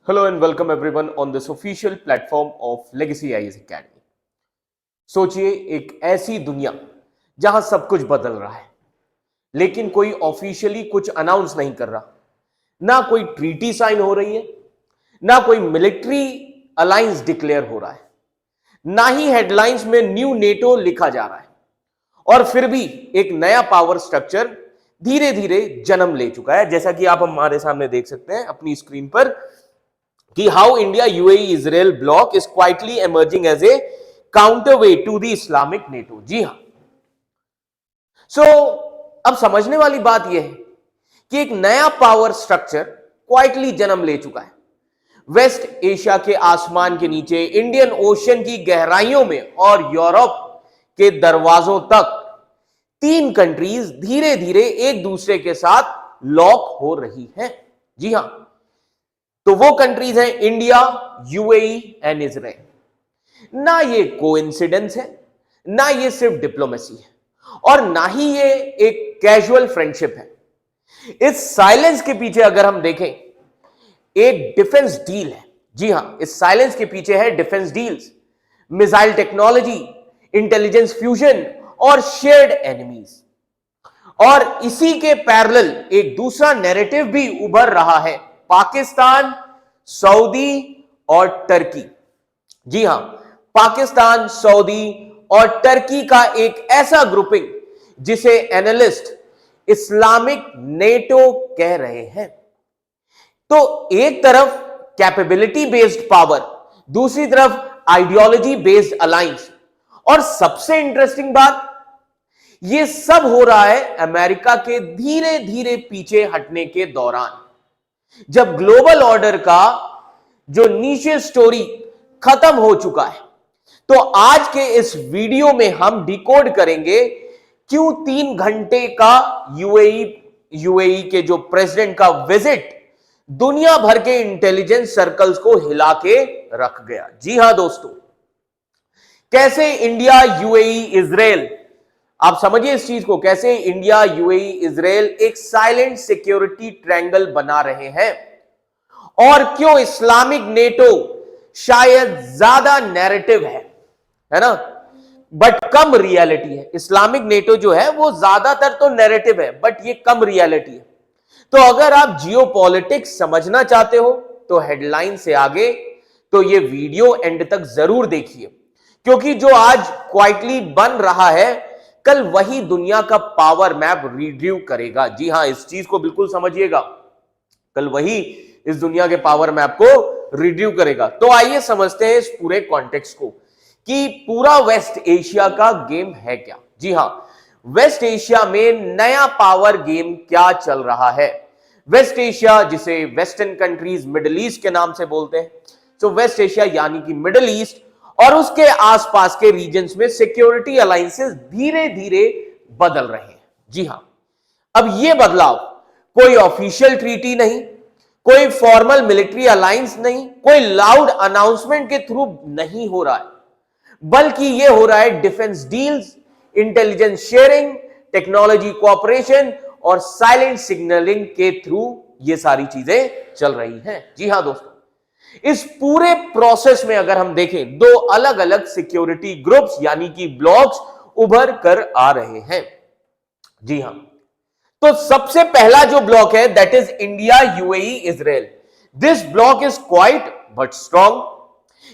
Hello and welcome everyone on this official platform of Legacy IAS Academy। सोचिए एक ऐसी दुनिया जहां सब कुछ बदल रहा है, लेकिन कोई ऑफिशियली कुछ अनाउंस नहीं कर रहा। ना कोई ट्रीटी साइन हो रही है, ना कोई मिलिट्री अलायंस डिक्लेयर हो रहा है, ना ही हेडलाइंस में न्यू नेटो लिखा जा रहा है। और फिर भी एक नया पावर स्ट्रक्चर धीरे धीरे जन्म ले चुका है, जैसा कि आप हमारे सामने देख सकते हैं अपनी स्क्रीन पर कि how India UAE Israel bloc is quietly emerging as a counterweight to the Islamic NATO. जी हां। सो अब समझने वाली बात यह है कि एक नया पावर स्ट्रक्चर क्वाइटली जन्म ले चुका है। वेस्ट एशिया के आसमान के नीचे, इंडियन ओशन की गहराइयों में और यूरोप के दरवाजों तक तीन कंट्रीज धीरे धीरे एक दूसरे के साथ लॉक हो रही हैं। जी हां, तो वो कंट्रीज हैं इंडिया, यूएई एंड इजराइल। ना ये कोइंसिडेंस है, ना ये सिर्फ डिप्लोमेसी है, और ना ही ये एक कैजुअल फ्रेंडशिप है। इस साइलेंस के पीछे अगर हम देखें, एक डिफेंस डील है। जी हां, इस साइलेंस के पीछे है defence deals, missile technology, intelligence fusion और शेयर्ड एनिमीज। और इसी के पैरेलल एक दूसरा नैरेटिव भी उभर रहा है, पाकिस्तान, सऊदी और टर्की। जी हां, पाकिस्तान, सऊदी और टर्की का एक ऐसा ग्रुपिंग जिसे एनालिस्ट इस्लामिक नेटो कह रहे हैं। तो एक तरफ कैपेबिलिटी बेस्ड पावर, दूसरी तरफ आइडियोलॉजी बेस्ड अलायंस। और सबसे इंटरेस्टिंग बात, यह सब हो रहा है अमेरिका के धीरे धीरे पीछे हटने के दौरान, जब ग्लोबल ऑर्डर का जो नीचे स्टोरी खत्म हो चुका है। तो आज के इस वीडियो में हम डिकोड करेंगे क्यों 3 घंटे का यूएई के जो प्रेसिडेंट का विजिट दुनिया भर के इंटेलिजेंस सर्कल्स को हिला के रख गया। जी हां दोस्तों, कैसे इंडिया, यूएई, इजराइल, आप समझिए इस चीज को, कैसे इंडिया, यूएई, इजराइल एक साइलेंट सिक्योरिटी ट्रायंगल बना रहे हैं, और क्यों इस्लामिक नेटो शायद ज्यादा नैरेटिव है ना, बट कम रियलिटी है। इस्लामिक नेटो जो है वो ज्यादातर तो नैरेटिव है, बट ये कम रियलिटी है। तो अगर आप जियोपॉलिटिक्स समझना चाहते हो तो हेडलाइन से आगे तो ये वीडियो एंड तक जरूर देखिए, क्योंकि जो आज क्वाइटली बन रहा है, कल वही दुनिया का पावर मैप रिड्यू करेगा। जी हां, इस चीज को बिल्कुल समझिएगा, कल वही इस दुनिया के पावर मैप को रिड्यू करेगा। तो आइए समझते हैं इस पूरे कॉन्टेक्स्ट को कि पूरा वेस्ट एशिया का गेम है क्या। जी हां, वेस्ट एशिया में नया पावर गेम क्या चल रहा है। वेस्ट एशिया, जिसे वेस्टर्न कंट्रीज मिडिल ईस्ट के नाम से बोलते हैं, तो वेस्ट एशिया यानी कि मिडिल ईस्ट और उसके आसपास के रीजन्स में सिक्योरिटी अलायंसेस धीरे धीरे बदल रहे हैं। जी हां, अब यह बदलाव कोई ऑफिशियल ट्रीटी नहीं, कोई फॉर्मल मिलिट्री अलायंस नहीं, कोई लाउड अनाउंसमेंट के थ्रू नहीं हो रहा है, बल्कि यह हो रहा है defence deals, intelligence sharing, technology cooperation और साइलेंट सिग्नलिंग के थ्रू ये सारी चीजें चल रही हैं। जी हां दोस्तों, इस पूरे प्रोसेस में अगर हम देखें, दो अलग अलग सिक्योरिटी ग्रुप्स यानी कि ब्लॉक्स उभर कर आ रहे हैं। जी हां, तो सबसे पहला जो ब्लॉक है that is India, UAE, Israel. This block is quite but strong.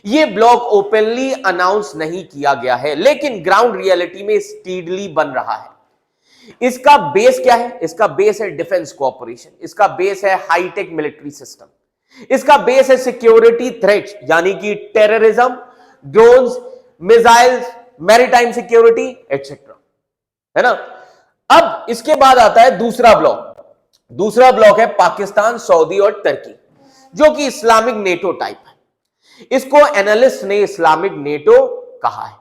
यह ब्लॉक ओपनली अनाउंस नहीं किया गया है, लेकिन ग्राउंड रियलिटी में स्पीडली बन रहा है। इसका बेस क्या है? इसका बेस है डिफेंस कोऑपरेशन, इसका बेस है हाईटेक मिलिट्री सिस्टम, इसका बेस है सिक्योरिटी थ्रेट्स यानी कि terrorism, drones, missiles, maritime security etcetera, है ना। अब इसके बाद आता है दूसरा ब्लॉक। दूसरा ब्लॉक है पाकिस्तान, सऊदी और टर्की, जो कि इस्लामिक नेटो टाइप है। इसको एनालिस्ट ने इस्लामिक नेटो कहा है,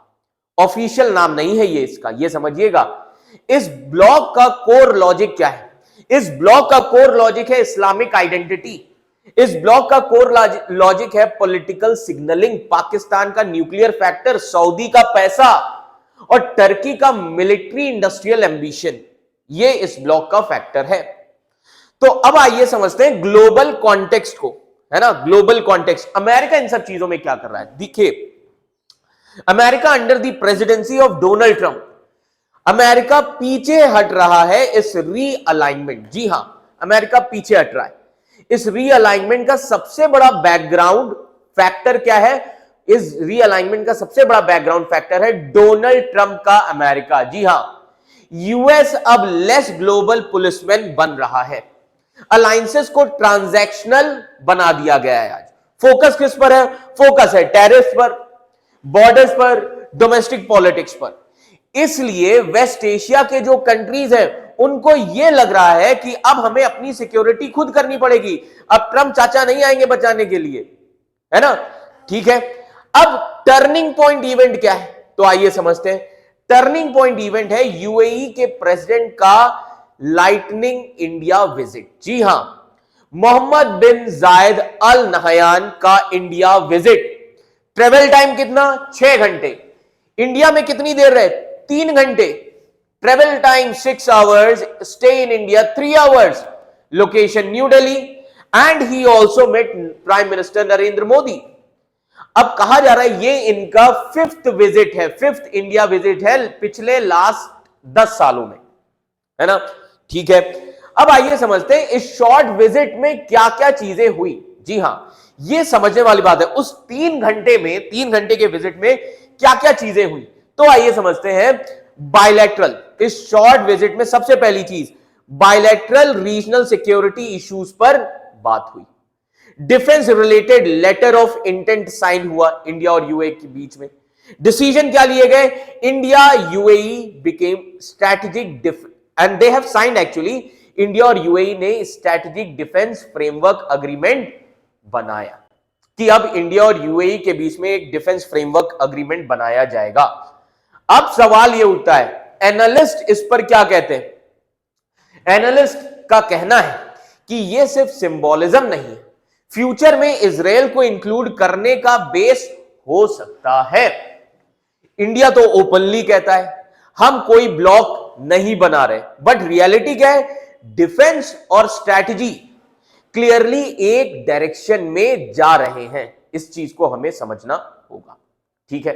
ऑफिशियल नाम नहीं है ये इसका, ये समझिएगा। इस ब्लॉक का कोर लॉजिक क्या है? इस ब्लॉक का कोर लॉजिक है इस्लामिक आइडेंटिटी। इस ब्लॉक का कोर लॉजिक है पॉलिटिकल सिग्नलिंग, पाकिस्तान का न्यूक्लियर फैक्टर, सऊदी का पैसा और टर्की का मिलिट्री इंडस्ट्रियल एम्बिशन, ये इस ब्लॉक का फैक्टर है। तो अब आइए समझते हैं ग्लोबल कॉन्टेक्स्ट को। है ना, ग्लोबल कॉन्टेक्स्ट, अमेरिका इन सब चीजों में क्या कर रहा है। देखिए, America under the presidency of Donald Trump, America पीछे हट रहा है इस रीअलाइनमेंट। जी हां, अमेरिका पीछे हट रहा है। इस रीअलाइनमेंट का सबसे बड़ा बैकग्राउंड फैक्टर क्या है? इस रीअलाइनमेंट का सबसे बड़ा बैकग्राउंड फैक्टर है डोनाल्ड ट्रंप का अमेरिका। जी हां, यूएस अब लेस ग्लोबल पुलिसमैन बन रहा है। अलायंसेस को ट्रांजैक्शनल बना दिया गया है। आज फोकस किस पर है? फोकस है टैरिफ पर, बॉर्डर्स पर, डोमेस्टिक पॉलिटिक्स पर। इसलिए वेस्ट एशिया के जो कंट्रीज हैं उनको यह लग रहा है कि अब हमें अपनी सिक्योरिटी खुद करनी पड़ेगी। अब ट्रंप चाचा नहीं आएंगे बचाने के लिए, है ना। ठीक है, अब टर्निंग पॉइंट इवेंट क्या है? तो आइए समझते हैं। टर्निंग पॉइंट इवेंट है यूएई के प्रेसिडेंट का लाइटनिंग इंडिया विजिट। जी हां, मोहम्मद बिन जायद अल नहयान का इंडिया विजिट। ट्रेवल टाइम कितना? 6 घंटे। इंडिया में कितनी देर रहे? 3 घंटे। Travel time 6 hours, stay in India 3 hours, location new Delhi, and he also met prime minister Narendra Modi. अब कहा जा रहा है ये इनका 5th विजिट है, 5th इंडिया विजिट है पिछले लास्ट 10 सालों में, है ना। ठीक है, अब आइए समझते हैं इस शॉर्ट विजिट में क्या क्या चीजें हुई। जी हां, ये समझने वाली बात है। उस 3 घंटे में, 3 घंटे के विजिट में क्या क्या चीजें हुई, तो आइए समझते हैं। बायलैटरल, इस शॉर्ट विजिट में सबसे पहली चीज बायलैटरल रीजनल सिक्योरिटी इश्यूज पर बात हुई। Defence related letter of intent sign हुआ इंडिया और यूएई के बीच में। डिसीजन क्या लिए गए? India UAE became strategic and they have signed actually, India और यूएई ने स्ट्रैटेजिक डिफेंस फ्रेमवर्क अग्रीमेंट बनाया कि अब इंडिया और यूएई के बीच में एक डिफेंस फ्रेमवर्क अग्रीमेंट बनाया जाएगा। अब सवाल यह उठता है, एनालिस्ट इस पर क्या कहते हैं? एनालिस्ट का कहना है कि यह सिर्फ सिंबोलिज्म नहीं है, फ्यूचर में इजराइल को इंक्लूड करने का बेस हो सकता है। इंडिया तो ओपनली कहता है हम कोई ब्लॉक नहीं बना रहे, बट रियलिटी क्या है? डिफेंस और स्ट्रैटेजी क्लियरली एक डायरेक्शन में जा रहे हैं। इस चीज को हमें समझना होगा। ठीक है,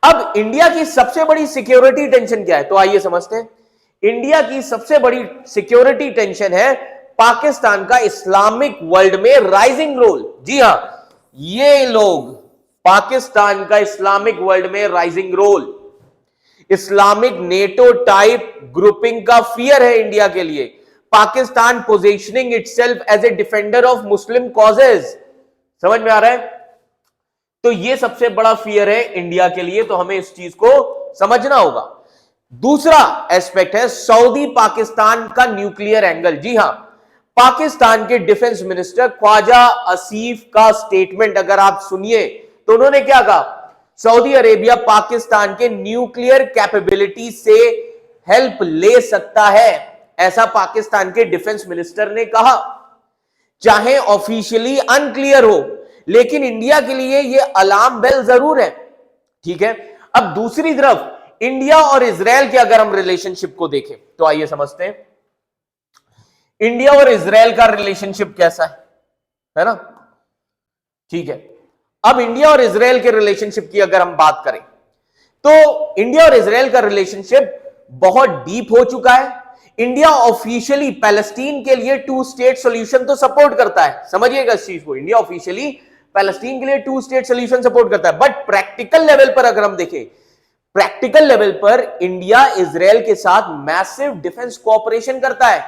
अब इंडिया की सबसे बड़ी सिक्योरिटी टेंशन क्या है? तो आइए समझते हैं। इंडिया की सबसे बड़ी सिक्योरिटी टेंशन है पाकिस्तान का इस्लामिक वर्ल्ड में राइजिंग रोल। जी हां, ये लोग पाकिस्तान का इस्लामिक वर्ल्ड में rising role, Islamic NATO type grouping का फियर है इंडिया के लिए। Pakistan positioning itself as a defender of Muslim causes. समझ में आ रहा है? तो ये सबसे बड़ा फियर है इंडिया के लिए, तो हमें इस चीज को समझना होगा। दूसरा एस्पेक्ट है सऊदी पाकिस्तान का न्यूक्लियर एंगल। जी हां, पाकिस्तान के डिफेंस मिनिस्टर ख्वाजा आसिफ का स्टेटमेंट अगर आप सुनिए तो उन्होंने क्या कहा? सऊदी अरेबिया पाकिस्तान के न्यूक्लियर कैपेबिलिटी से हेल्प ले सकता है, ऐसा पाकिस्तान के डिफेंस मिनिस्टर ने कहा। चाहे ऑफिशियली अनक्लियर हो, लेकिन इंडिया के लिए यह अलार्म बेल जरूर है। ठीक है, अब दूसरी तरफ इंडिया और इजराइल के अगर हम रिलेशनशिप को देखें तो आइए समझते हैं इंडिया और इजराइल का रिलेशनशिप कैसा है ना। ठीक है, अब इंडिया और इजराइल के रिलेशनशिप की अगर हम बात करें तो इंडिया और इजराइल का रिलेशनशिप बहुत डीप हो चुका है। इंडिया ऑफिशियली पैलेस्टीन के लिए 2 स्टेट सॉल्यूशन तो सपोर्ट करता है, समझिएगा इस चीज को। इंडिया ऑफिशियली पैलेस्टीन के लिए 2 स्टेट सॉल्यूशन सपोर्ट करता है, बट प्रैक्टिकल लेवल पर अगर हम देखें, प्रैक्टिकल लेवल पर इंडिया इजराइल के साथ मैसिव डिफेंस कोऑपरेशन करता है।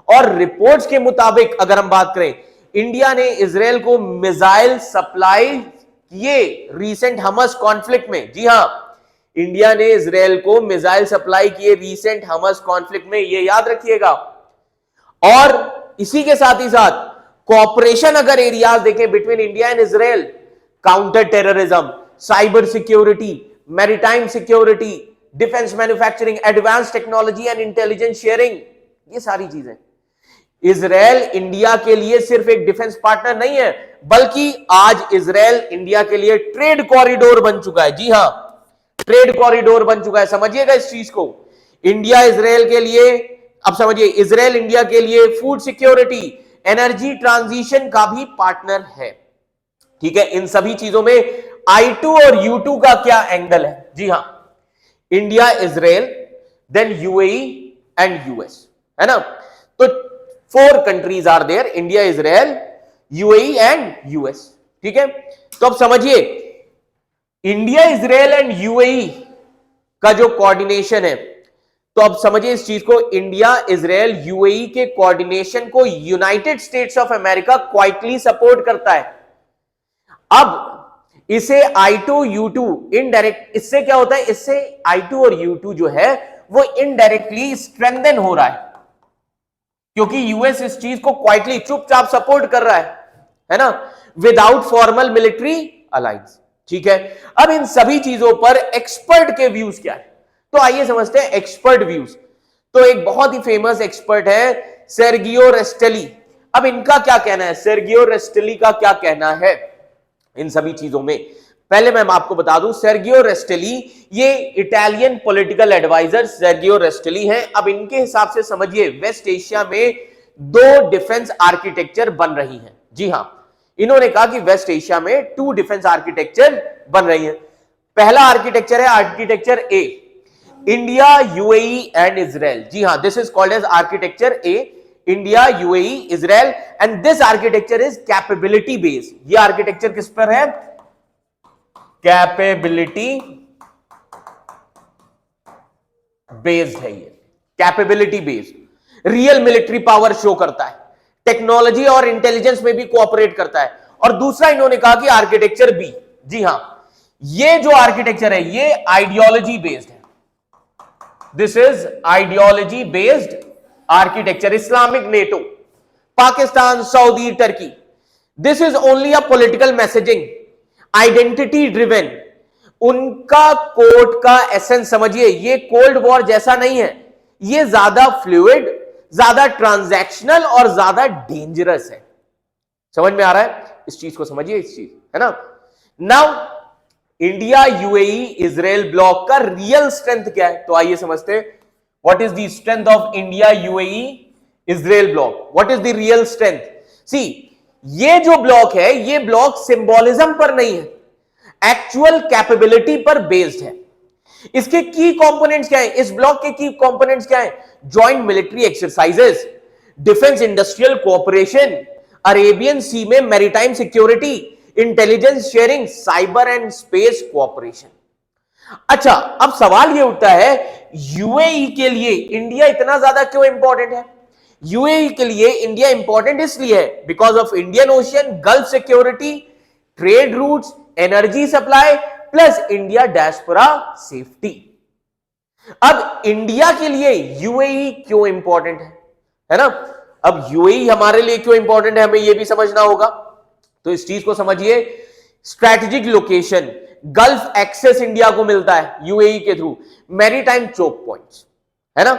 और रिपोर्ट्स के मुताबिक अगर हम बात करें, इंडिया ने इजराइल को मिसाइल सप्लाई किए रीसेंट हमस कॉन्फ्लिक्ट में। जी हां, इंडिया ने इजराइल को मिसाइल सप्लाई किए रीसेंट हमस कॉन्फ्लिक्ट में, ये याद रखिएगा। और इसी के साथ ही साथ कोऑपरेशन अगर एरियाज देखें between India and Israel, counter terrorism, cyber security, maritime security, defence manufacturing, advance technology and intelligence sharing, ये सारी चीजें। इजराइल इंडिया के लिए सिर्फ एक डिफेंस पार्टनर नहीं है, बल्कि आज इजराइल इंडिया के लिए ट्रेड कॉरिडोर बन चुका है। जी हां, ट्रेड कॉरिडोर बन चुका है, समझिएगा इस चीज को। इंडिया इजराइल के लिए, अब समझिए, इजराइल इंडिया के लिए फूड सिक्योरिटी, एनर्जी ट्रांजिशन का भी पार्टनर है। ठीक है, इन सभी चीजों में I2 और U2 का क्या एंगल है? जी हां, India, Israel, then UAE and US, है ना। तो 4 countries are there, India, Israel, UAE and US. ठीक है, तो अब समझिए इंडिया, इजराइल एंड यूएई का जो कोऑर्डिनेशन है, तो अब समझिए इस चीज को, इंडिया, इजराइल, यूएई के कोऑर्डिनेशन को United states of America quietly support करता है। अब इसे I2 U2 इनडायरेक्ट, इससे क्या होता है, इससे I2 और U2 जो है वो इनडायरेक्टली स्ट्रेंथन हो रहा है, क्योंकि यूएस इस चीज को क्वाइटली चुपचाप सपोर्ट कर रहा है ना, विदाउट फॉर्मल मिलिट्री अलायंस। ठीक है, अब इन सभी चीजों पर एक्सपर्ट के व्यूज क्या है, तो आइए समझते हैं एक्सपर्ट व्यूज। तो एक बहुत ही फेमस एक्सपर्ट है सेर्गियो रेस्टेली। अब इनका क्या कहना है, सेर्गियो रेस्टेली का क्या कहना है इन सभी चीजों में? पहले मैं आपको बता दूं, सेर्गियो रेस्टेली ये इटालियन पॉलिटिकल एडवाइजर सेर्गियो रेस्टेली हैं। अब इनके हिसाब से समझिए वेस्ट एशिया में 2 डिफेंस आर्किटेक्चर बन रही हैं। जी हां, इन्होंने कहा कि वेस्ट एशिया में 2 डिफेंस आर्किटेक्चर बन रही हैं। पहला आर्किटेक्चर है architecture A, India, UAE and Israel. जी हां, this is called as architecture A, India, UAE, Israel, and this architecture is capability based. ये आर्किटेक्चर किस पर है? कैपेबिलिटी बेस्ड है। ये capability based real military power show करता है, टेक्नोलॉजी और इंटेलिजेंस में भी कोऑपरेट करता है। और दूसरा इन्होंने कहा कि आर्किटेक्चर बी, जी हां, ये जो आर्किटेक्चर है ये आइडियोलॉजी बेस्ड है। This is ideology based architecture. Islamic NATO, Pakistan, Saudi, Turkey, this is only a political messaging, identity driven. उनका कोड का एसेंस समझिए, ये कोल्ड वॉर जैसा नहीं है, ये ज्यादा फ्लूइड, ज्यादा ट्रांजैक्शनल और ज्यादा डेंजरस है। समझ में आ रहा है? इस चीज को समझिए, इस चीज, है ना। Now India, UAE, Israel bloc का रियल स्ट्रेंथ क्या है? तो आइए समझते हैं what is the strength of India, UAE, Israel bloc. What is the real strength? See, ये जो ब्लॉक है ये ब्लॉक सिंबोलिज्म पर नहीं है, एक्चुअल कैपेबिलिटी पर बेस्ड है। इसके की कंपोनेंट्स क्या है? इस ब्लॉक के की कंपोनेंट्स क्या है? Joint military exercises, defence industrial cooperation, Arabian sea में maritime security, intelligence sharing, cyber and space cooperation. अच्छा, अब सवाल यह उठता है यूएई के लिए इंडिया इतना ज्यादा क्यों इंपॉर्टेंट है? यूएई के लिए इंडिया इंपॉर्टेंट इसलिए है because of Indian ocean, gulf security, trade routes, energy supply plus India diaspora safety. अब इंडिया के लिए यूएई क्यों इंपॉर्टेंट है ना? अब यूएई हमारे लिए क्यों इंपॉर्टेंट है, हमें यह भी समझना होगा। तो इस चीज को समझिए, strategic location, gulf access India को मिलता है यूएई के थ्रू, मैरीटाइम चोक पॉइंट्स, है ना।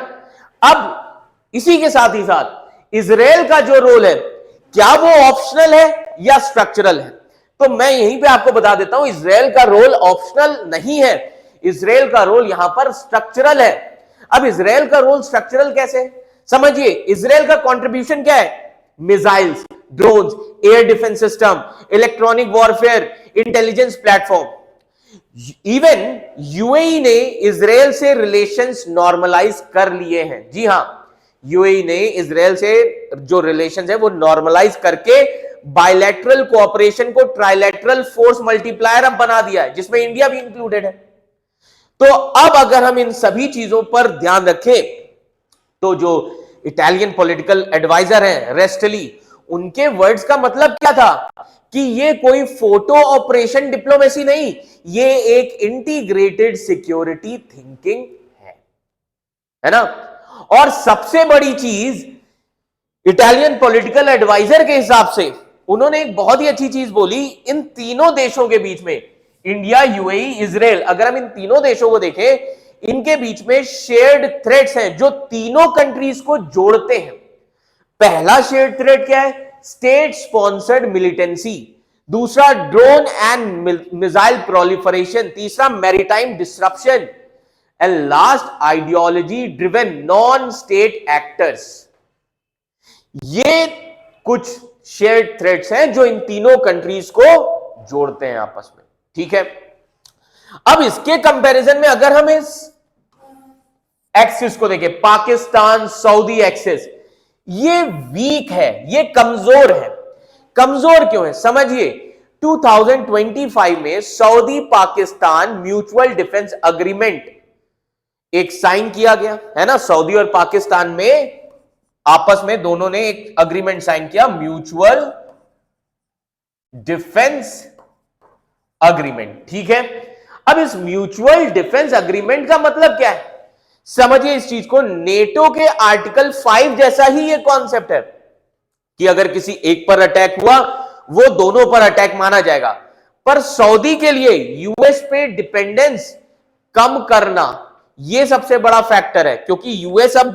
अब इसी के साथ ही साथ इजराइल का जो रोल है, क्या वो ऑप्शनल है या स्ट्रक्चरल है? तो मैं यहीं पे आपको बता देता हूं, इजराइल का रोल ऑप्शनल नहीं है, इजराइल का रोल यहां पर स्ट्रक्चरल है। अब इजराइल का रोल स्ट्रक्चरल कैसे? समझिए, इजराइल का कंट्रीब्यूशन क्या है? Missiles, drones, air defence system, electronic warfare, intelligence platform. Even UAE ने इजराइल से रिलेशंस नॉर्मलाइज कर लिए हैं। जी हां, यूएई ने इजराइल से जो रिलेशंस है वो नॉर्मलाइज करके बायलैटरल कोऑपरेशन को ट्राइलैटरल फोर्स मल्टीप्लायर अब बना दिया है, जिसमें इंडिया भी इंक्लूडेड है। तो अब अगर हम इन सभी चीजों पर ध्यान रखें, तो जो इटालियन पॉलिटिकल एडवाइजर हैं रेस्टेली, उनके वर्ड्स का मतलब क्या था कि ये कोई फोटो ऑपरेशन डिप्लोमेसी नहीं, ये एक इंटीग्रेटेड सिक्योरिटी थिंकिंग है ना। और सबसे बड़ी चीज, इटालियन पॉलिटिकल एडवाइजर के हिसाब से उन्होंने एक बहुत ही अच्छी चीज बोली, इन तीनों देशों के बीच में, इंडिया, यूएई, इजराइल, अगर हम इन तीनों देशों को देखें, इनके बीच में शेयर्ड थ्रेट्स हैं जो तीनों कंट्रीज को जोड़ते हैं। पहला शेयर्ड थ्रेट क्या है? स्टेट स्पॉन्सर्ड मिलिटेंसी, दूसरा ड्रोन एंड मिसाइल प्रोलिफरेशन, तीसरा maritime disruption, and last ideology driven non state actors. ये कुछ शेयर्ड थ्रेड्स हैं जो इन तीनों कंट्रीज को जोड़ते हैं आपस में, ठीक है। अब इसके कंपैरिजन में अगर हम इस एक्सिस को देखें, पाकिस्तान सऊदी एक्सिस, ये वीक है, ये कमजोर है। कमजोर क्यों है समझिए। 2025 में Saudi Pakistan mutual defence agreement एक साइन किया गया है ना, सऊदी और पाकिस्तान में आपस में दोनों ने एक अग्रीमेंट साइन किया, म्यूचुअल डिफेंस अग्रीमेंट, ठीक है। अब इस म्यूचुअल डिफेंस अग्रीमेंट का मतलब क्या है समझिए इस चीज को। नेटो के आर्टिकल 5 जैसा ही ये कॉन्सेप्ट है कि अगर किसी एक पर अटैक हुआ वो दोनों पर अटैक माना जाएगा। पर सऊदी के लिए यूएस पे डिपेंडेंस कम करना ये सबसे बड़ा फैक्टर है, क्योंकि यूएस अब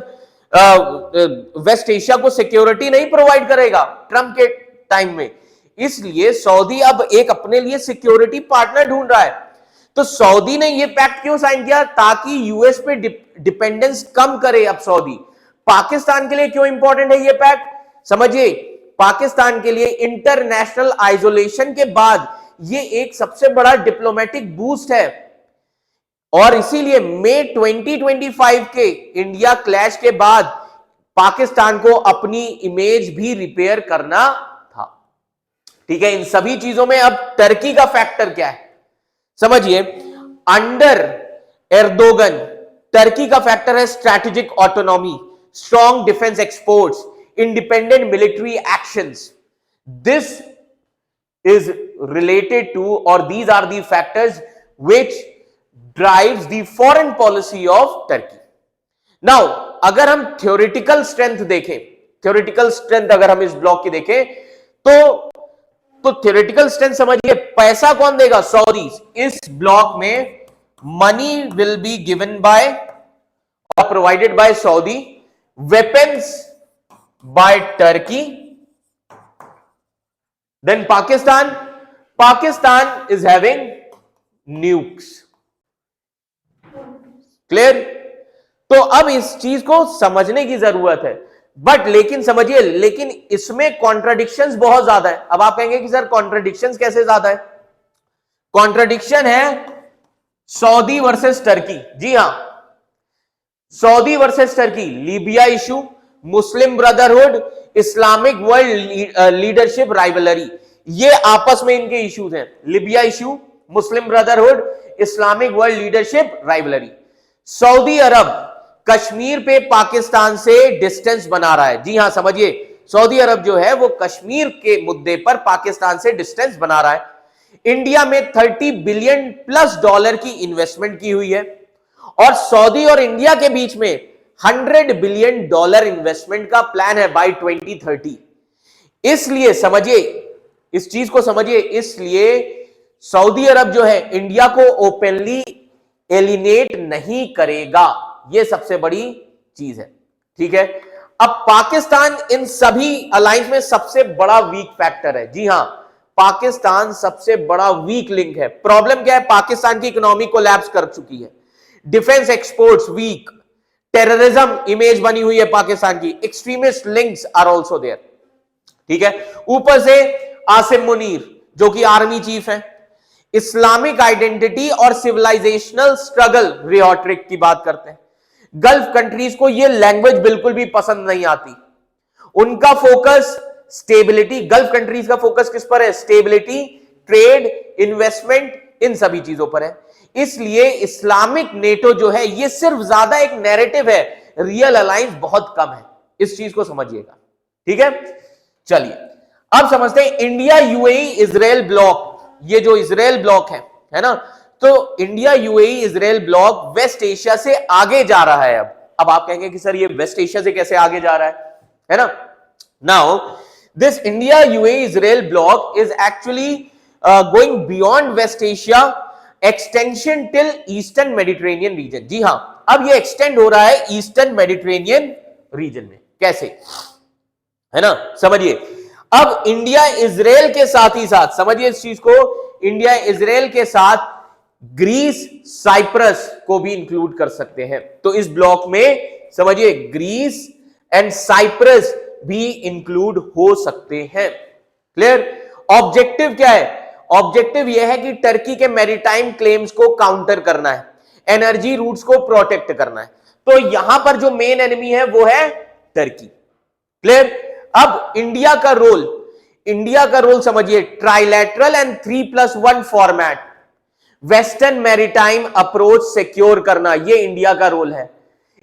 वेस्ट एशिया को सिक्योरिटी नहीं प्रोवाइड करेगा ट्रंप के टाइम में, इसलिए सऊदी अब एक अपने लिए सिक्योरिटी पार्टनर ढूंढ रहा है। तो सऊदी ने ये पैक्ट क्यों साइन किया, ताकि यूएस पे डिपेंडेंस कम करे। अब सऊदी, पाकिस्तान के लिए क्यों इंपॉर्टेंट है ये पैक्ट समझिए। पाकिस्तान के लिए इंटरनेशनल आइसोलेशन के बाद ये एक सबसे बड़ा डिप्लोमेटिक बूस्ट है, और इसीलिए मई 2025 के इंडिया क्लैश के बाद पाकिस्तान को अपनी इमेज भी रिपेयर करना था, ठीक है। इन सभी चीजों में अब टर्की का फैक्टर क्या है समझिए। अंडर एर्दोगन टर्की का फैक्टर है strategic autonomy, strong defence exports, independent military actions. This is related to, और these are the factors which drives the foreign policy of Turkey. Now अगर हम थ्योरेटिकल स्ट्रेंथ देखें, theoretical strength अगर हम इस block की देखें तो थ्योरेटिकल स्ट्रेंथ समझिए, पैसा कौन देगा, सऊदीज। इस ब्लॉक में money will be given by और provided by Saudi, weapons by Turkey, then Pakistan is having nukes. Clear. तो अब इस चीज को समझने की जरूरत है, बट लेकिन समझिए, लेकिन इसमें कॉन्ट्राडिक्शंस बहुत ज्यादा है। अब आप कहेंगे कि सर कॉन्ट्राडिक्शंस कैसे ज्यादा है। कॉन्ट्राडिक्शन है सऊदी वर्सेस टर्की, जी हां, Saudi versus Turkey, Libya issue, Muslim Brotherhood, Islamic world leadership rivalry, ये आपस में इनके इश्यूज हैं। Libya issue, Muslim Brotherhood, Islamic world leadership rivalry. Saudi Arab Kashmir पे पाकिस्तान से डिस्टेंस बना रहा है, जी हां समझिए, सऊदी अरब जो है वो कश्मीर के मुद्दे पर पाकिस्तान से डिस्टेंस बना रहा है। इंडिया में 30 बिलियन प्लस डॉलर की इन्वेस्टमेंट की हुई है, और सऊदी और इंडिया के बीच में 100 बिलियन डॉलर इन्वेस्टमेंट का प्लान है बाय 2030। इसलिए समझिए, इस चीज को समझिए, इसलिए सऊदी अरब जो है इंडिया को ओपनली एलिनेट नहीं करेगा, यह सबसे बड़ी चीज है, ठीक है। अब पाकिस्तान इन सभी अलायंस में सबसे बड़ा वीक फैक्टर है, जी हां, पाकिस्तान सबसे बड़ा वीक लिंक है। प्रॉब्लम क्या है, पाकिस्तान की इकोनॉमी कोलैप्स कर चुकी है, defence exports weak, terrorism image बनी हुई है पाकिस्तान की, extremist links are also there, ठीक है। ऊपर से आसिम मुनीर जो कि आर्मी चीफ है, इस्लामिक आइडेंटिटी और सिविलाइजेशनल स्ट्रगल रियोट्रिक की बात करते हैं। गल्फ कंट्रीज को यह लैंग्वेज बिल्कुल भी पसंद नहीं आती, उनका फोकस स्टेबिलिटी, गल्फ कंट्रीज का फोकस किस पर है, स्टेबिलिटी, ट्रेड, इन्वेस्टमेंट, इन सभी चीजों पर है। इसलिए इस्लामिक नेटो जो है यह सिर्फ ज्यादा एक नैरेटिव है, रियल अलायंस बहुत कम है, इस चीज को समझिएगा, ठीक है। चलिए अब समझते हैं इंडिया यूएई इजराइल ब्लॉक, ये जो इजराइल ब्लॉक है ना, तो India UAE Israel block West Asia से आगे जा रहा है। अब आप कहेंगे कि सर ये वेस्ट एशिया से कैसे आगे जा रहा है ना। Now this India UAE Israel bloc is actually going beyond West Asia, extension till eastern Mediterranean region. जी हां, अब ये एक्सटेंड हो रहा है ईस्टर्न मेडिटेरेनियन रीजन में, कैसे है ना, समझिए। अब इंडिया इजराइल के साथ ही साथ, समझिए इस चीज को, इंडिया इजराइल के साथ ग्रीस, साइप्रस को भी इंक्लूड कर सकते हैं। तो इस ब्लॉक में समझिए ग्रीस एंड साइप्रस भी इंक्लूड हो सकते हैं। क्लियर? ऑब्जेक्टिव क्या है? ऑब्जेक्टिव यह है कि टर्की के मैरीटाइम क्लेम्स को काउंटर करना है, एनर्जी रूट्स को प्रोटेक्ट करना है। तो यहां पर जो मेन एनिमी है वो है टर्की। क्लियर? अब इंडिया का रोल समझिए, trilateral and 3+1 format, western maritime approach secure करना, ये इंडिया का रोल है।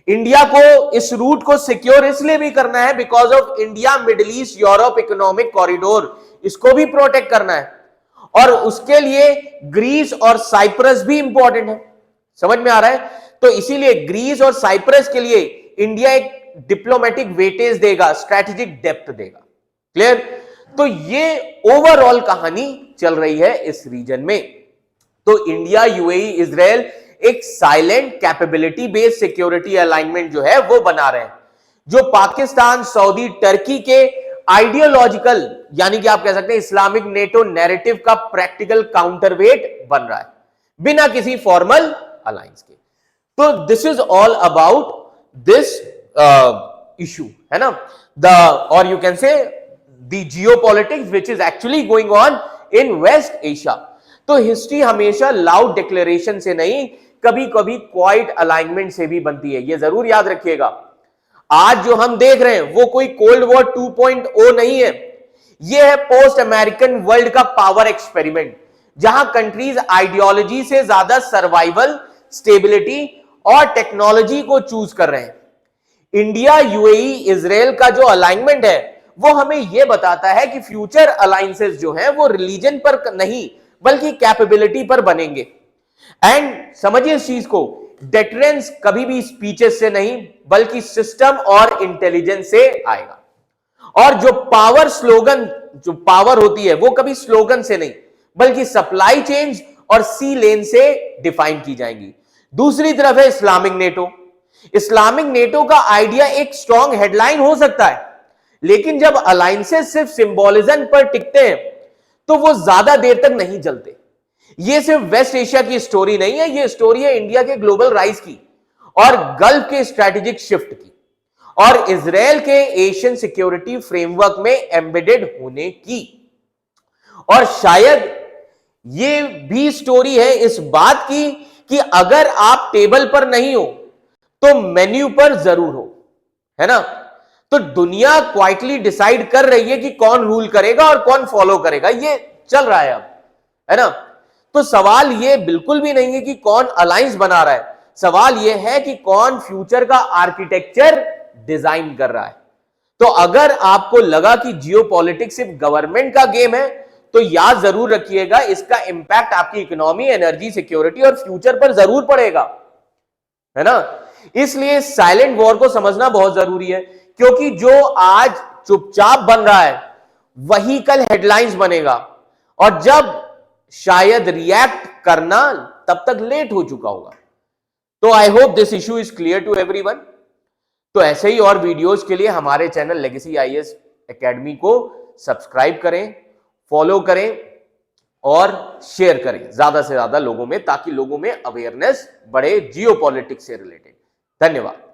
इंडिया को इस रूट को सिक्योर इसलिए भी करना है because of India middle east Europe economic corridor, इसको भी प्रोटेक्ट करना है, और उसके लिए ग्रीस और साइप्रस भी इंपॉर्टेंट है। समझ में आ रहा है? तो इसीलिए ग्रीस और साइप्रस के लिए इंडिया एक डिप्लोमेटिक वेटेज देगा, स्ट्रेटेजिक डेप्थ देगा। क्लियर? तो ये ओवरऑल कहानी चल रही है इस रीजन में। तो इंडिया, यूएई, इजराइल एक silent capability based security alignment जो है वो बना रहे हैं, जो पाकिस्तान, सऊदी, टर्की के आइडियोलॉजिकल यानी कि आप कह सकते हैं इस्लामिक नेटो नैरेटिव का प्रैक्टिकल काउंटरवेट बन रहा है बिना किसी फॉर्मल अलायंस के। तो this is all about this issue, है ना, और you can say the geopolitics which is actually going on in West Asia. तो हिस्ट्री हमेशा लाउड डिक्लेरेशन से नहीं, कभी कभी क्वाइट अलाइनमेंट से भी बनती है, ये जरूर याद रखिएगा। आज जो हम देख रहे हैं वो कोई कोल्ड वॉर 2.0 नहीं है, ये है पोस्ट अमेरिकन वर्ल्ड का पावर एक्सपेरिमेंट, जहां कंट्रीज आइडियोलॉजी से ज्यादा सर्वाइवल, स्टेबिलिटी और टेक्नोलॉजी को चूज कर रहे हैं। इंडिया, यूएई, इजराइल का जो अलाइनमेंट है वो हमें यह बताता है कि फ्यूचर अलायंसेस जो हैं वो रिलीजन पर नहीं बल्कि कैपेबिलिटी पर बनेंगे। एंड समझिए इस चीज को, डेटरेंस कभी भी स्पीचेस से नहीं बल्कि सिस्टम और इंटेलिजेंस से आएगा। और जो पावर होती है वो कभी स्लोगन से नहीं बल्कि सप्लाई चेन्स और सी लेन से डिफाइन की जाएंगी। दूसरी तरफ है इस्लामिक नेटो। इस्लामिक नेटो का आइडिया एक स्ट्रॉन्ग हेडलाइन हो सकता है, लेकिन जब अलायंसेस सिर्फ सिंबोलिज्म पर टिकते हैं तो वो ज्यादा देर तक नहीं चलते। ये सिर्फ वेस्ट एशिया की स्टोरी नहीं है, ये स्टोरी है इंडिया के ग्लोबल राइज की और गल्फ के स्ट्रैटेजिक शिफ्ट की और इजराइल के एशियन सिक्योरिटी फ्रेमवर्क में एम्बेडेड होने की। और शायद ये भी स्टोरी है इस बात की कि अगर आप टेबल पर नहीं हो तो मेन्यू पर जरूर हो, है ना। तो दुनिया क्वाइटली डिसाइड कर रही है कि कौन रूल करेगा और कौन फॉलो करेगा, ये चल रहा है अब, है ना। तो सवाल ये बिल्कुल भी नहीं है कि कौन अलायंस बना रहा है, सवाल ये है कि कौन फ्यूचर का आर्किटेक्चर डिजाइन कर रहा है। तो अगर आपको लगा कि जियोपॉलिटिक्स सिर्फ गवर्नमेंट का गेम है तो याद जरूर रखिएगा इसका इंपैक्ट आपकी इकोनॉमी, एनर्जी सिक्योरिटी और फ्यूचर पर जरूर पड़ेगा, है ना। इसलिए साइलेंट वॉर को समझना बहुत जरूरी है, क्योंकि जो आज चुपचाप बन रहा है वही कल हेडलाइंस बनेगा और जब शायद रिएक्ट करना तब तक लेट हो चुका होगा। तो I hope this issue is clear to everyone. तो ऐसे ही और वीडियोस के लिए हमारे चैनल लेगेसी आईएएस एकेडमी को सब्सक्राइब करें, फॉलो करें और शेयर करें ज्यादा से ज्यादा लोगों में, ताकि लोगों में अवेयरनेस बढ़े जियोपॉलिटिक्स से रिलेटेड। धन्यवाद।